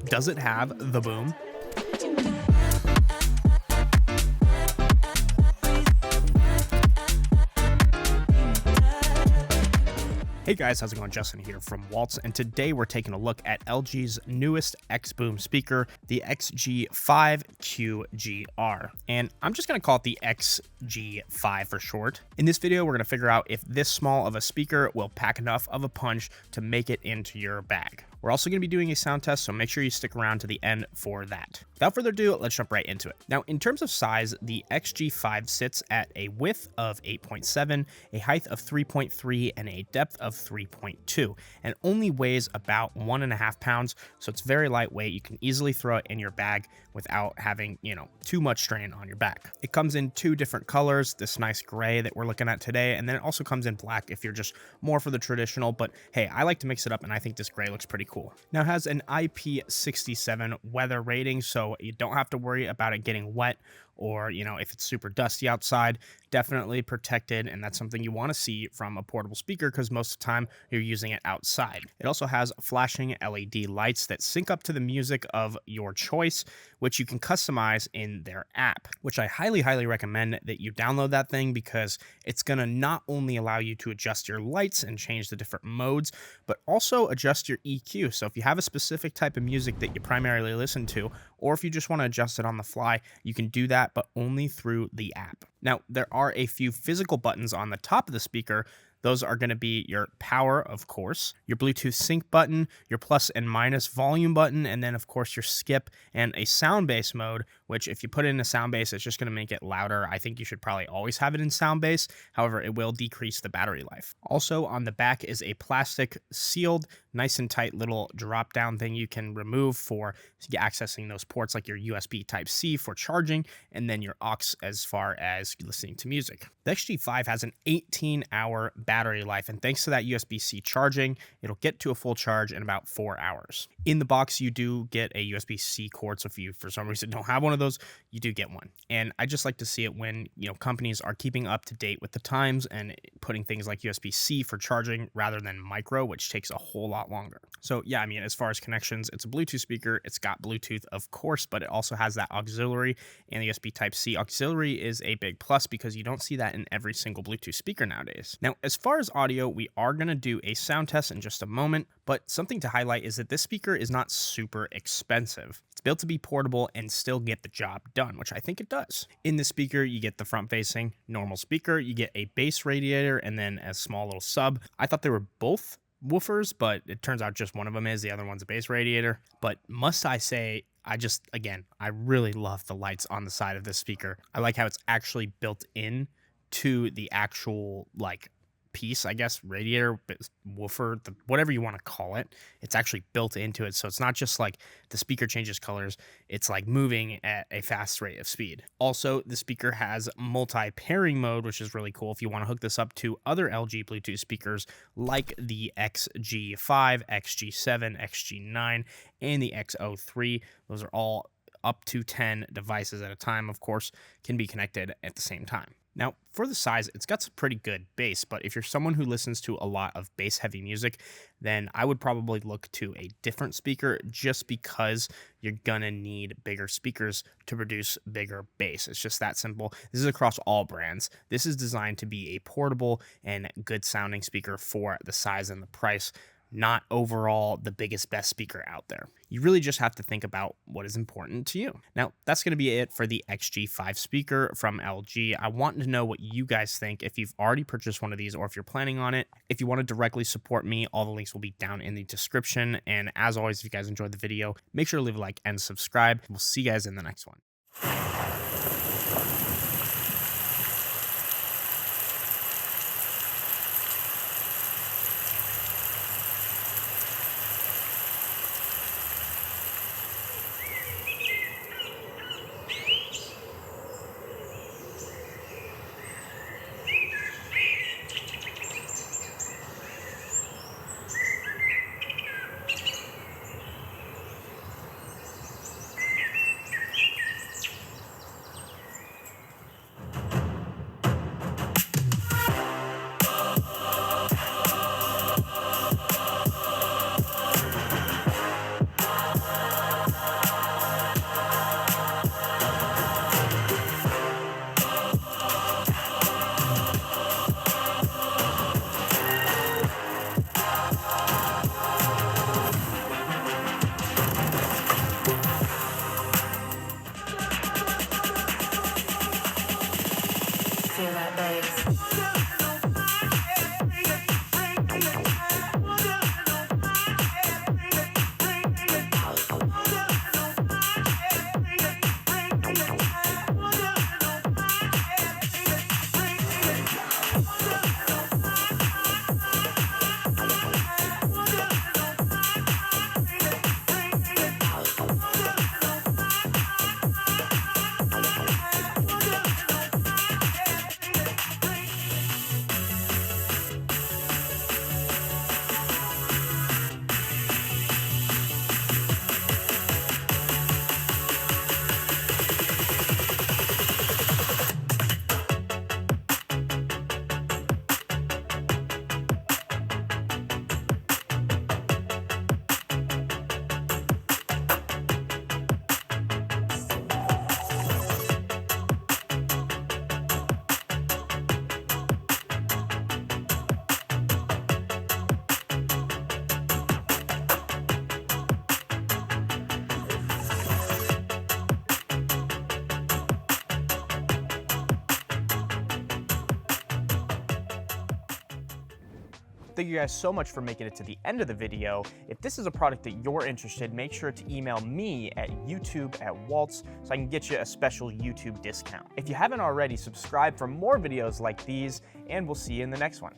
Does it have the boom? Hey guys, how's it going? Justin here from Walts, and today we're taking a look at LG's newest xboom speaker, the XG5QGR, and I'm just going to call it the XG5 for short. In this video, we're going to figure out if this small of a speaker will pack enough of a punch to make it into your bag. We're also going to be doing a sound test, so make sure you stick around to the end for that. Without further ado, let's jump right into it. Now, in terms of size, the XG5 sits at a width of 8.7, a height of 3.3, and a depth of 3.2, and only weighs about 1.5 pounds, so it's very lightweight. You can easily throw it in your bag without having, too much strain on your back. It comes in two different colors, this nice gray that we're looking at today, and then it also comes in black if you're just more for the traditional, but hey, I like to mix it up, and I think this gray looks pretty cool. Now, it has an IP67 weather rating, so you don't have to worry about it getting wet or, if it's super dusty outside. Definitely protected, and that's something you want to see from a portable speaker because most of the time you're using it outside. It also has flashing LED lights that sync up to the music of your choice, which you can customize in their app, which I highly recommend that you download that thing because it's going to not only allow you to adjust your lights and change the different modes, but also adjust your EQ. So if you have a specific type of music that you primarily listen to, or if you just want to adjust it on the fly, you can do that, but only through the app. Now, there are a few physical buttons on the top of the speaker. Those are going to be your power, of course, your Bluetooth sync button, your plus and minus volume button, and then, of course, your skip and a sound bass mode, which if you put it in a sound bass, it's just going to make it louder. I think you should probably always have it in sound bass. However, it will decrease the battery life. Also, on the back is a plastic sealed, nice and tight little drop down thing you can remove for accessing those ports like your USB Type-C for charging, and then your aux as far as listening to music. The XG5 has an 18-hour battery life, and thanks to that USB-C charging, it'll get to a full charge in about 4 hours. In the box, you do get a USB-C cord, so if you for some reason don't have one of those, you do get one. And I just like to see it when companies are keeping up to date with the times and putting things like USB-C for charging rather than micro, which takes a whole lot longer. So yeah, as far as connections, it's a Bluetooth speaker. It's got Bluetooth, of course, but it also has that auxiliary and the USB Type-C. Auxiliary is a big plus because you don't see that in every single Bluetooth speaker nowadays. Now, as far as audio, we are going to do a sound test in just a moment, but something to highlight is that this speaker is not super expensive. It's built to be portable and still get the job done, which I think it does. In the speaker, you get the front-facing normal speaker, you get a bass radiator, and then a small little sub. I thought they were both woofers, but it turns out just one of them is. The other one's a bass radiator. But must I say, I really love the lights on the side of this speaker. I like how it's actually built in to the actual, piece, I guess, radiator, woofer, whatever you want to call it. It's actually built into it, so it's not just like the speaker changes colors, it's like moving at a fast rate of speed. Also, the speaker has multi-pairing mode, which is really cool if you want to hook this up to other LG Bluetooth speakers like the XG5, XG7, XG9, and the X03. Those are all up to 10 devices at a time, of course, can be connected at the same time. Now, for the size, it's got some pretty good bass, but if you're someone who listens to a lot of bass-heavy music, then I would probably look to a different speaker just because you're gonna need bigger speakers to produce bigger bass. It's just that simple. This is across all brands. This is designed to be a portable and good-sounding speaker for the size and the price, not overall the biggest, best speaker out there. You really just have to think about what is important to you. Now, that's going to be it for the XG5 speaker from LG. I want to know what you guys think if you've already purchased one of these or if you're planning on it. If you want to directly support me, all the links will be down in the description. And as always, if you guys enjoyed the video, make sure to leave a like and subscribe. We'll see you guys in the next one. Thank you guys so much for making it to the end of the video. If this is a product that you're interested, make sure to email me at youtube@walts so I can get you a special YouTube discount. If you haven't already, subscribe for more videos like these, and we'll see you in the next one.